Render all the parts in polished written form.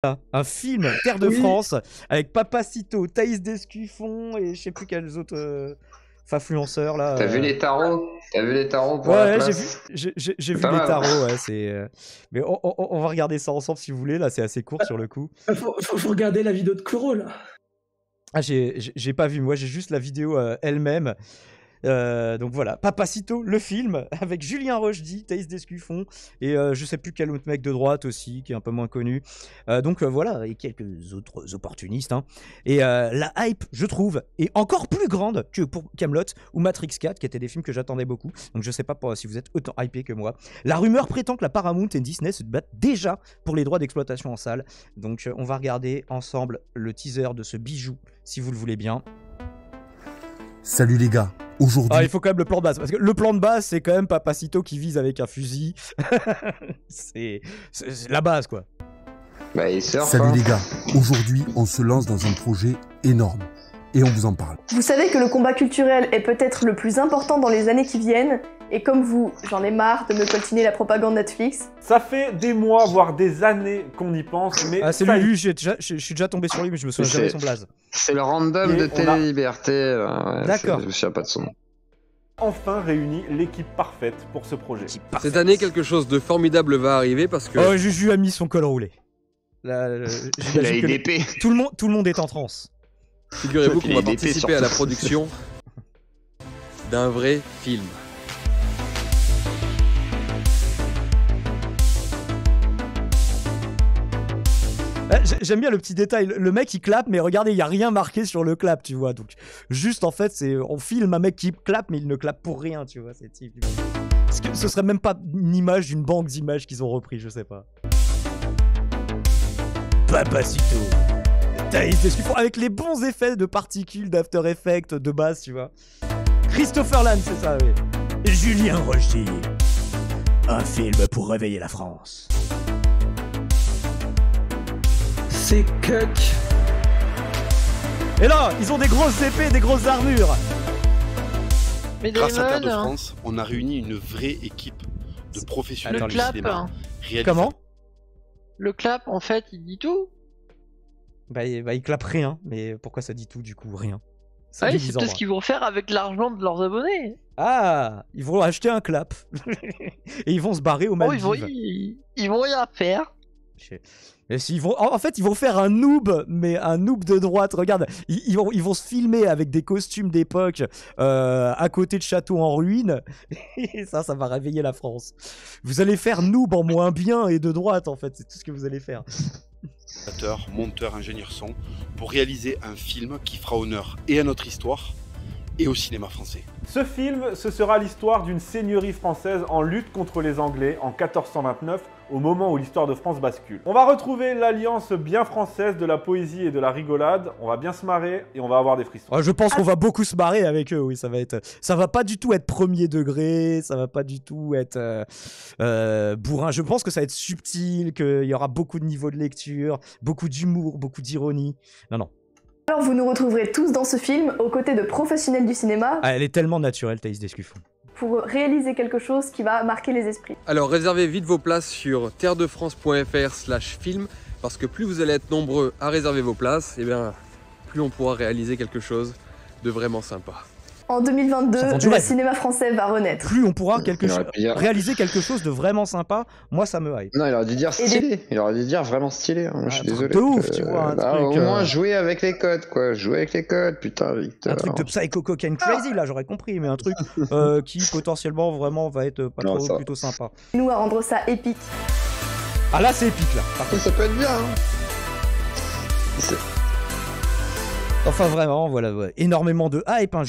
Un film Terre de France avec Papacito, Thaïs Descuffon et je sais plus quels autres influenceurs là. T'as vu les tarots? T'as vu les tarots pour la Ouais, place? j'ai vu Pas les mal. tarots, ouais, c'est. Mais on va regarder ça ensemble si vous voulez. Là, c'est assez court sur le coup. Faut regarder la vidéo de Cloro là. Ah, j'ai pas vu. Moi, j'ai juste la vidéo elle-même. Donc voilà, Papacito, le film, avec Julien Rochdy, Thaïs Descuffon, et je sais plus quel autre mec de droite aussi, qui est un peu moins connu. Donc voilà, et quelques autres opportunistes. Hein. Et la hype, je trouve, est encore plus grande que pour Kaamelott ou Matrix 4, qui étaient des films que j'attendais beaucoup. Donc je sais pas si vous êtes autant hypé que moi. La rumeur prétend que la Paramount et Disney se battent déjà pour les droits d'exploitation en salle. Donc on va regarder ensemble le teaser de ce bijou, si vous le voulez bien. Salut les gars, aujourd'hui... Ah, il faut quand même le plan de base, parce que le plan de base, c'est quand même Papacito qui vise avec un fusil. c'est la base, quoi. Bah, il surfe. Salut hein. les gars, aujourd'hui on se lance dans un projet énorme. Et on vous en parle. Vous savez que le combat culturel est peut-être le plus important dans les années qui viennent, et comme vous, j'en ai marre de me coltiner la propagande Netflix. Ça fait des mois, voire des années qu'on y pense, mais Ah, c'est ça y est. lui, je suis déjà tombé sur lui, mais je me souviens jamais de son blaze. C'est le random Et de on a- Télé-Liberté. Ouais, D'accord. Je me souviens pas de son nom. Enfin réuni l'équipe parfaite pour ce projet. Cette année, quelque chose de formidable va arriver parce que... Oh, Juju a mis son col roulé. Là, Il a j'imagine une que épée. tout le monde est en transe. Figurez-vous qu'on Il va est épais, participer à la surtout. production d'un vrai film. J'aime bien le petit détail. Le mec il clappe, mais regardez, il y a rien marqué sur le clap, tu vois. Donc juste en fait, on filme un mec qui clappe, mais il ne clappe pour rien, tu vois. Ce serait même pas une image d'une banque d'images qu'ils ont repris, je sais pas. Papacito. Thaïs Descuffon, avec les bons effets de particules, d'After Effects, de base, tu vois. Christopher Land, c'est ça, oui. Julien Rochdy. Un film pour réveiller la France. C'est cuck. Et là, ils ont des grosses épées, des grosses armures. Mais Grâce à Terre de Damon, France, on a réuni une vraie équipe de professionnels le du clap, cinéma. Comment le clap, en fait, il dit tout. bah, ils clapent rien, mais pourquoi ça dit tout du coup? Rien. C'est Ouais, c'est divisant, peut-être ce moi. qu'ils vont faire avec l'argent de leurs abonnés. Ah, ils vont acheter un clap. Et ils vont se barrer au Oh, Maldives. ils vont rien faire. Et s'ils vont, en fait, ils vont faire un noob, mais un noob de droite. Regarde, ils vont se filmer avec des costumes d'époque à côté de châteaux en ruine. Et ça va réveiller la France. Vous allez faire noob en moins bien et de droite, en fait. C'est tout ce que vous allez faire. Monteur, ingénieur son, pour réaliser un film qui fera honneur et à notre histoire et au cinéma français. Ce film, ce sera l'histoire d'une seigneurie française en lutte contre les Anglais en 1429, au moment où l'histoire de France bascule. On va retrouver l'alliance bien française de la poésie et de la rigolade, on va bien se marrer et on va avoir des frissons. Je pense qu'on va beaucoup se marrer avec eux, oui, ça va pas du tout être premier degré, ça va pas du tout être bourrin. Je pense que ça va être subtil, qu'il y aura beaucoup de niveaux de lecture, beaucoup d'humour, beaucoup d'ironie. Non. Alors vous nous retrouverez tous dans ce film, aux côtés de professionnels du cinéma, Ah, elle est tellement naturelle, Thaïs Descuffon. pour réaliser quelque chose qui va marquer les esprits. Alors réservez vite vos places sur terredefrance.fr/film parce que plus vous allez être nombreux à réserver vos places, et bien plus on pourra réaliser quelque chose de vraiment sympa. En 2022, Ça vend du le rêve. cinéma français va renaître. Plus on pourra Il aurait pu dire- réaliser quelque chose de vraiment sympa, moi ça me hype. Non, il aurait dû dire Et stylé. Il aurait dû dire vraiment stylé. Hein. Moi, je suis un truc désolé. de ouf, tu vois, un truc, Au moins, jouer avec les codes, quoi. Jouer avec les codes, putain, Victor. Un truc de Psycho Cocaine Crazy, là, j'aurais compris, mais un truc qui potentiellement vraiment va être pas Non, trop ça- plutôt sympa. Nous à rendre ça épique. Ah là, c'est épique, là. Par contre. Ça peut être bien. Hein. C'est- Enfin, vraiment, voilà, ouais. Énormément de hype. Hein.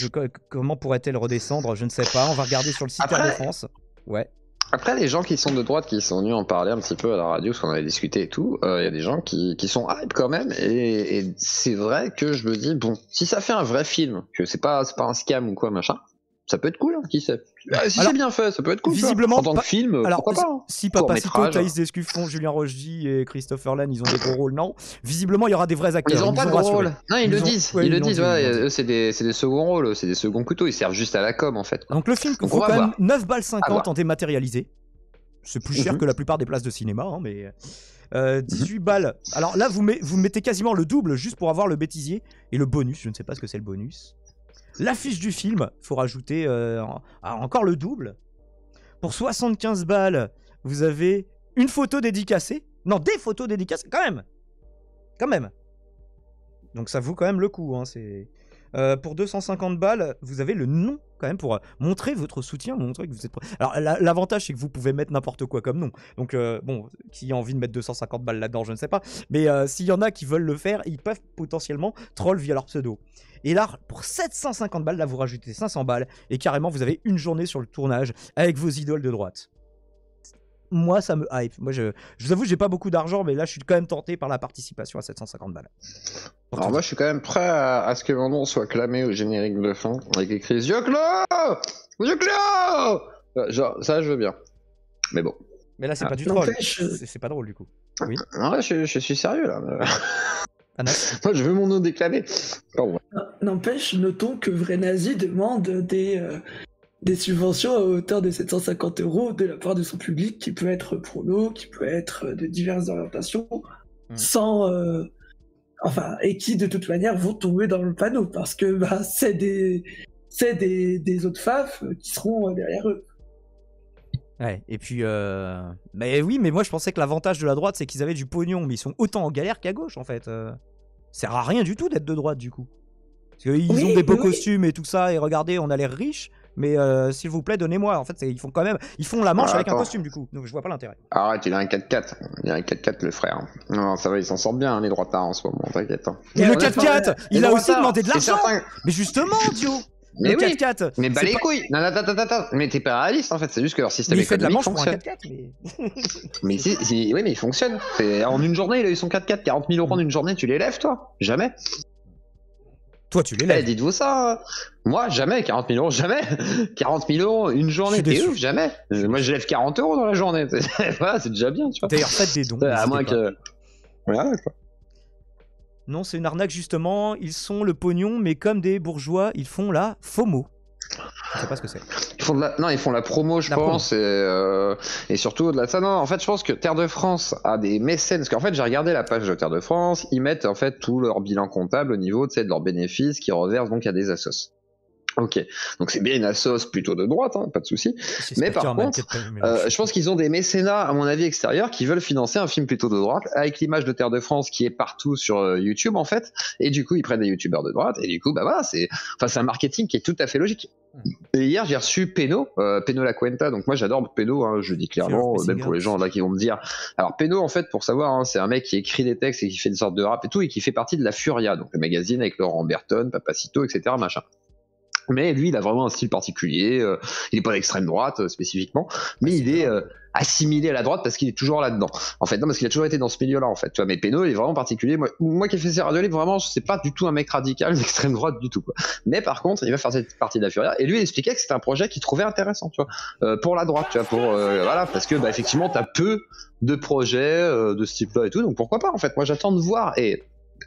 Comment pourrait-elle redescendre? Je ne sais pas. On va regarder sur le site Après- Air de France. Ouais. Après, les gens qui sont de droite, qui sont venus en parler un petit peu à la radio, parce qu'on avait discuté et tout, il y a des gens qui sont hype quand même, et c'est vrai que je me dis, bon, si ça fait un vrai film, que c'est pas un scam ou quoi, machin, ça peut être cool, hein, qui sait. Si Alors, c'est bien fait, ça peut être cool. visiblement, en tant pas- que film, Alors, pourquoi pas hein. si Papacito, Court-métrage. Thaïs Descuffon, Julien Rochdy et Christopher Lan, ils ont des gros rôles, non. Visiblement, il y aura des vrais acteurs. Ils ont nous pas de ont gros rassurés. rôle. Non, ils le disent. Ouais, Ils le l'ont disent, dit, ouais. ils l'ont dit. Eux, c'est des seconds rôles, c'est des seconds couteaux. Ils servent juste à la com, en fait. Donc, le film Donc, vaut on va quand même voir. 9 balles 50 voir. en dématérialisé. C'est plus cher que la plupart des places de cinéma, hein, mais 18 balles. Alors là, vous mettez quasiment le double juste pour avoir le bêtisier et le bonus. Je ne sais pas ce que c'est le bonus. L'affiche du film, faut rajouter encore le double. Pour 75 balles, vous avez une photo dédicacée. Non, des photos dédicacées, quand même. Donc ça vaut quand même le coup. Hein, pour 250 balles, vous avez le nom quand même pour montrer votre soutien, montrer que vous êtes... Alors l'avantage, c'est que vous pouvez mettre n'importe quoi comme nom. Donc bon, qui a envie de mettre 250 balles là-dedans, je ne sais pas. Mais s'il y en a qui veulent le faire, ils peuvent potentiellement troll via leur pseudo. Et là, pour 750 balles, là vous rajoutez 500 balles et carrément vous avez une journée sur le tournage avec vos idoles de droite. Moi, ça me hype. Moi, je vous avoue, j'ai pas beaucoup d'argent, mais là, je suis quand même tenté par la participation à 750 balles. Alors moi, je suis quand même prêt à ce que mon nom soit clamé au générique de fin avec écrit Yoclo, genre, ça, je veux bien. Mais bon. Mais là, c'est pas du troll. C'est pas drôle, du coup. Oui. Non, je suis sérieux, là. Anas. Moi, je veux mon nom déclamé. Oh, ouais. N'empêche, notons que Vrai Nazi demande des subventions à hauteur de 750 € de la part de son public, qui peut être prono, qui peut être de diverses orientations, et qui de toute manière vont tomber dans le panneau, parce que c'est des autres faf qui seront derrière eux. Ouais, et puis mais oui, mais moi je pensais que l'avantage de la droite c'est qu'ils avaient du pognon, mais ils sont autant en galère qu'à gauche en fait. Ça sert à rien du tout d'être de droite du coup. Parce qu'ils ont des beaux costumes et tout ça, et regardez, on a l'air riche. Mais s'il vous plaît, donnez-moi. En fait, ils font la manche avec un costume du coup. Donc je vois pas l'intérêt. Arrête, il a un 4x4. Il a un 4x4 le frère. Non, ça va, ils s'en sortent bien hein, les droitards en ce moment, t'inquiète. Et le 4x4, il a aussi demandé de l'argent. Mais justement, Dio. Mais le oui, 4x4. Mais bah les couilles. Non, attends. Mais t'es pas réaliste en fait. C'est juste que leur système économique fonctionne. Mais oui, mais il fonctionne. En une journée, il a eu son 4x4. 40 000 € en une journée, tu les lèves toi? Jamais. Toi, tu les lèves. Dites-vous ça. Moi, jamais. 40 000 €, jamais. 40 000 € une journée, t'es ouf, jamais. Moi, je lève 40 € dans la journée. Voilà, c'est déjà bien, tu vois. D'ailleurs, faites des dons. À moins que. Voilà, quoi. Non, c'est une arnaque, justement. Ils sont le pognon, mais comme des bourgeois, ils font la FOMO. Je sais pas ce que c'est. Ils font la promo, je pense, et surtout au-delà de ça, non, en fait, je pense que Terre de France a des mécènes, parce qu'en fait, j'ai regardé la page de Terre de France, ils mettent en fait tout leur bilan comptable au niveau, de leurs bénéfices, qu'ils reversent donc à des assos. Ok, donc c'est bien une assos plutôt de droite, hein, pas de souci. Mais par contre, je pense qu'ils ont des mécénats, à mon avis, extérieurs, qui veulent financer un film plutôt de droite, avec l'image de Terre de France qui est partout sur YouTube, en fait, et du coup, ils prennent des youtubeurs de droite, et du coup, bah voilà, c'est un marketing qui est tout à fait logique. Et hier, j'ai reçu Peno La Cuenta, donc moi j'adore Peno, hein, je dis clairement, même pour les gens là qui vont me dire. Alors Peno, en fait, pour savoir, hein, c'est un mec qui écrit des textes et qui fait une sorte de rap et tout, et qui fait partie de la Furia, donc le magazine avec Laurent Berton, Papacito, etc., machin. Mais lui, il a vraiment un style particulier. Il n'est pas d'extrême droite spécifiquement, mais il est assimilé à la droite parce qu'il est toujours là-dedans. En fait, non, parce qu'il a toujours été dans ce milieu-là. En fait, tu vois, mais Peno, il est vraiment particulier. Moi qui ai fait ces radios libres, vraiment, c'est pas du tout un mec radical d'extrême droite du tout, quoi. Mais par contre, il va faire cette partie de la Furia. Et lui, il expliquait que c'était un projet qu'il trouvait intéressant, tu vois, pour la droite, tu vois, voilà, parce que effectivement, t'as peu de projets de ce type-là et tout. Donc pourquoi pas, en fait. Moi, j'attends de voir.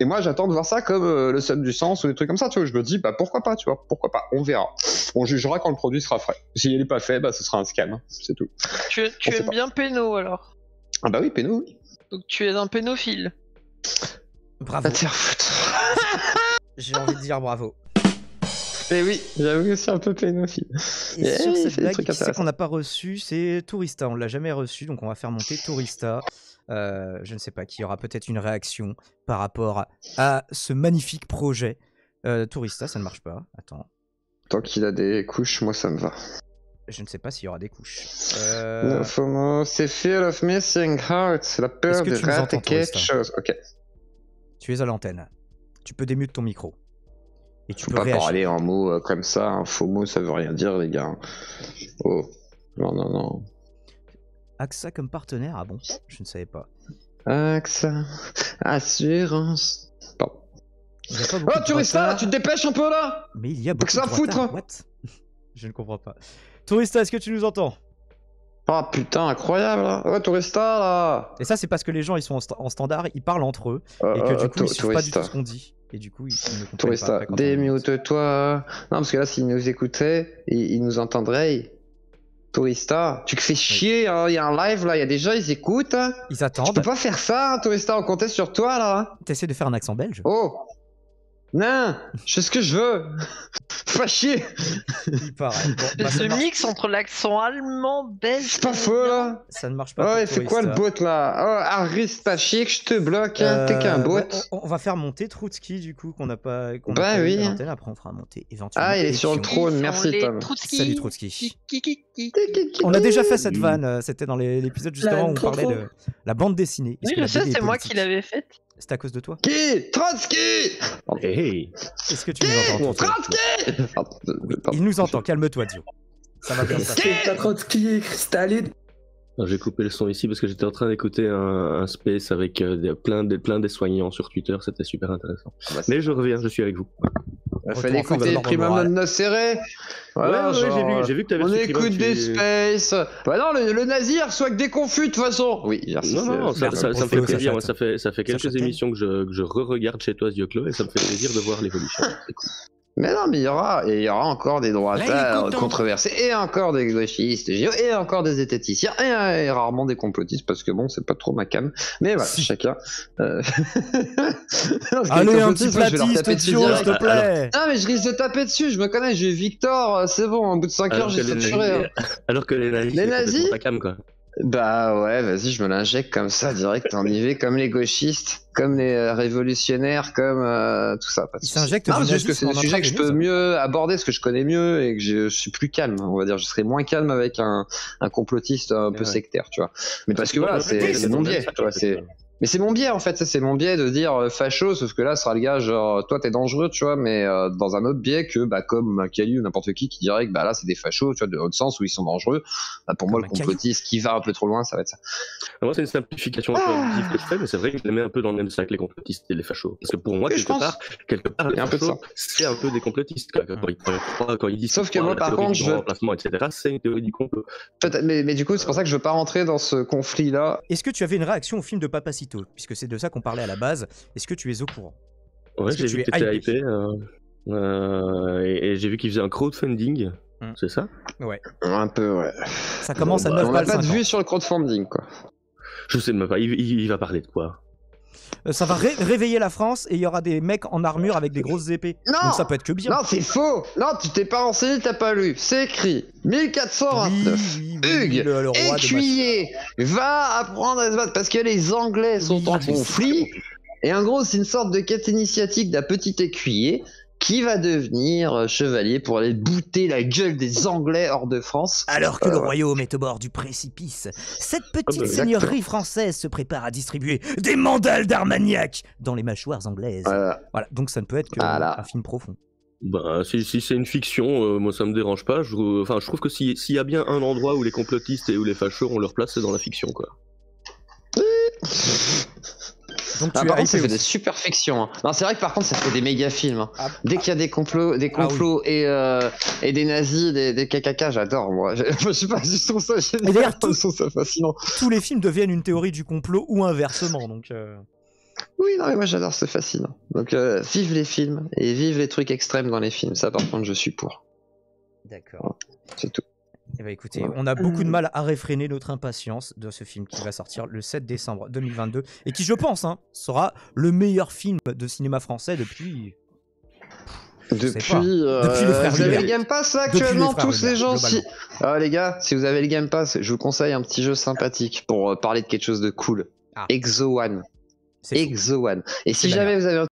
Et moi, j'attends de voir ça comme le somme du sens ou des trucs comme ça, tu vois. Je me dis, pourquoi pas, tu vois, pourquoi pas, on verra. On jugera quand le produit sera frais. S'il n'est pas fait, ce sera un scam, hein, c'est tout. Tu aimes bien Péno, alors? Ah bah oui, Péno, oui. Donc tu es un pénophile. Bravo. Va te faire foutre. J'ai envie de dire bravo. Et oui, j'avoue que c'est un peu pénophile. Et sur cette blague, qui c'est qu'on n'a pas reçu, c'est Tourista. On l'a jamais reçu, donc on va faire monter Tourista. Je ne sais pas, qui aura peut-être une réaction par rapport à ce magnifique projet. Tourista, ça ne marche pas. Attends. Tant qu'il a des couches, moi ça me va. Je ne sais pas s'il y aura des couches. No FOMO, c'est Fear of Missing Out, c'est la peur de rater quelque chose. Ok. Tu es à l'antenne. Tu peux démute ton micro. Et tu peux pas réagir. pour aller en mots comme ça, un faux mot ça veut rien dire, les gars. Oh, non. AXA comme partenaire, ah bon? Je ne savais pas. AXA, assurance. Pardon. Oh, Tourista, tu te dépêches un peu là? Mais il y a beaucoup de retard. What? Je ne comprends pas. Tourista, est-ce que tu nous entends? Oh putain, incroyable là. Oh, Tourista là. Et ça, c'est parce que les gens, ils sont en standard, ils parlent entre eux, et que du coup, ils suivent pas du tout ce qu'on dit. Et du coup, ils ne comprennent Tourista, pas. démute-toi. Non, parce que là, s'ils nous écoutaient, ils nous entendraient. Tourista, tu te fais chier, hein, il y a un live là, il y a des gens, ils écoutent. Ils Tu attendent. peux pas faire ça, hein, Tourista, on comptait sur toi là. T'essaies de faire un accent belge. Oh non, je fais ce que je veux. Pas chier. Il paraît. Bon, bah, ça, Ce marche, mix entre l'accent allemand, belge. C'est pas faux là. ça ne marche pas. Ouais, pour c'est quoi le Tourista. bot là? Oh, Harris, t'as chier que je te bloque, hein. T'es qu'un bot. On va faire monter Troutski du coup qu'on n'a pas. Bah oui. eu à l'antenne. Après on fera monter éventuellement. Ah, il est sur le Epion. trône, merci Tom. Salut Troutski. On a déjà fait cette vanne, c'était dans l'épisode justement où on parlait de la bande dessinée. Est-ce Oui, que je la sais, BD est c'est moi politique qui l'avais faite. C'est à cause de toi. Qui? Trotsky. Hey. Est-ce que tu nous entends Trotsky. Il nous entend, calme-toi Dio. Ça va bien se passer. C'est pas Trotsky, Cristalline. Alors, j'ai coupé le son ici parce que j'étais en train d'écouter un space avec plein des soignants sur Twitter, c'était super intéressant. Mais je reviens, je suis avec vous. Il fallait écouter Prima Nocere. Voilà, ouais, genre, j'ai vu que t'avais on reçu Prima, écoute des space. Bah non, le nazi il reçoit que des confus de toute façon. Oui, merci. Non, ça me Merci fait pour plaisir. le Moi, chat. ça fait quelques chatte. émissions que je re-regarde chez toi, Dioclo, et ça me fait plaisir de voir l'évolution. C'est cool. Mais non, mais il y aura encore des droites controversés, et encore des gauchistes, et encore des étaticiens, et rarement des complotistes, parce que bon, c'est pas trop ma cam. Mais voilà, chacun. Allez, un petit platiste, Dio, s'il te plaît. Ah, mais je risque de taper dessus, je me connais, j'ai eu Victor, c'est bon, au bout de 5 heures, j'ai saturé. Alors que les nazis, Les nazis, ta cam, quoi. Bah ouais, vas-y, je me l'injecte comme ça, direct, en IV, comme les gauchistes, comme les révolutionnaires, comme tout ça. Il s'injecte non, du c'est juste que c'est nazisme des en sujets que je peux intraveineuse. mieux aborder, ce que je connais mieux, et que je suis plus calme, on va dire. Je serais moins calme avec un complotiste un peu sectaire, tu vois. Mais parce que voilà, c'est mon biais, tu vois, mais c'est mon biais en fait, ça, c'est mon biais de dire facho, sauf que là, ce sera le gars genre toi t'es dangereux, tu vois, mais dans un autre biais que bah comme Macaulay ou n'importe qui dirait que bah là c'est des fachos, tu vois, de l'autre sens où ils sont dangereux. Bah, pour moi, le complotiste qui va un peu trop loin, ça va être ça. Moi, c'est une simplification un peu abusive que je fais, mais c'est vrai que je les mets un peu dans le même sac, les complotistes et les fachos. Parce que pour moi, quelque part, il y a un peu de ça. C'est un peu des complotistes. Quand ils disent sauf que moi, par contre, je veux remplacement, etc., c'est une théorie du complot. Mais du coup, c'est pour ça que je veux pas rentrer dans ce conflit-là. Est-ce que tu avais une réaction au film de Papacito, puisque c'est de ça qu'on parlait à la base. Est-ce que tu es au courant? Ouais, j'ai vu que t'étais hypé. Et j'ai vu qu'il faisait un crowdfunding. C'est ça? Ouais. Un peu, ouais. Ça commence à 9 on balles. n'a pas de vue sur le crowdfunding, quoi. Je sais même pas. Il va parler de quoi? Ça va réveiller la France et il y aura des mecs en armure avec des grosses épées. Non. Donc ça peut être que bien. Non, c'est faux. Non, tu t'es pas renseigné, t'as pas lu. C'est écrit 1429. Hugues, le roi écuyer, va apprendre à se battre parce que les Anglais sont en conflit. Et en gros, c'est une sorte de quête initiatique d'un petit écuyer qui va devenir chevalier pour aller bouter la gueule des Anglais hors de France. Alors que le royaume est au bord du précipice, cette petite seigneurie française se prépare à distribuer des mandales d'Armagnac dans les mâchoires anglaises. Voilà, donc ça ne peut être qu'un film profond. Bah, si c'est une fiction, moi ça me dérange pas. Je trouve que s'il y a bien un endroit où les complotistes et où les fachos ont leur place, c'est dans la fiction, quoi. Donc par contre, ça fait des super fictions. Hein. Non, c'est vrai que par contre, ça fait des méga films. Hein. Dès qu'il y a des complots et des nazis, des KKK, j'adore moi. Je sais pas, je trouve ça génial. Je trouve ça fascinant. Tous les films deviennent une théorie du complot ou inversement, donc. Oui, non, mais moi j'adore, c'est fascinant. Donc, vive les films et vive les trucs extrêmes dans les films. Ça, par contre, je suis pour. D'accord. C'est tout. Eh ben écoutez, on a beaucoup de mal à réfréner notre impatience de ce film qui va sortir le 7 décembre 2022 et qui, je pense, sera le meilleur film de cinéma français depuis... Depuis les frères vous avez le Game Pass là actuellement, tous les gens les gars, si vous avez le Game Pass, je vous conseille un petit jeu sympathique pour parler de quelque chose de cool. Exo One. Exo One. Et si jamais vous avez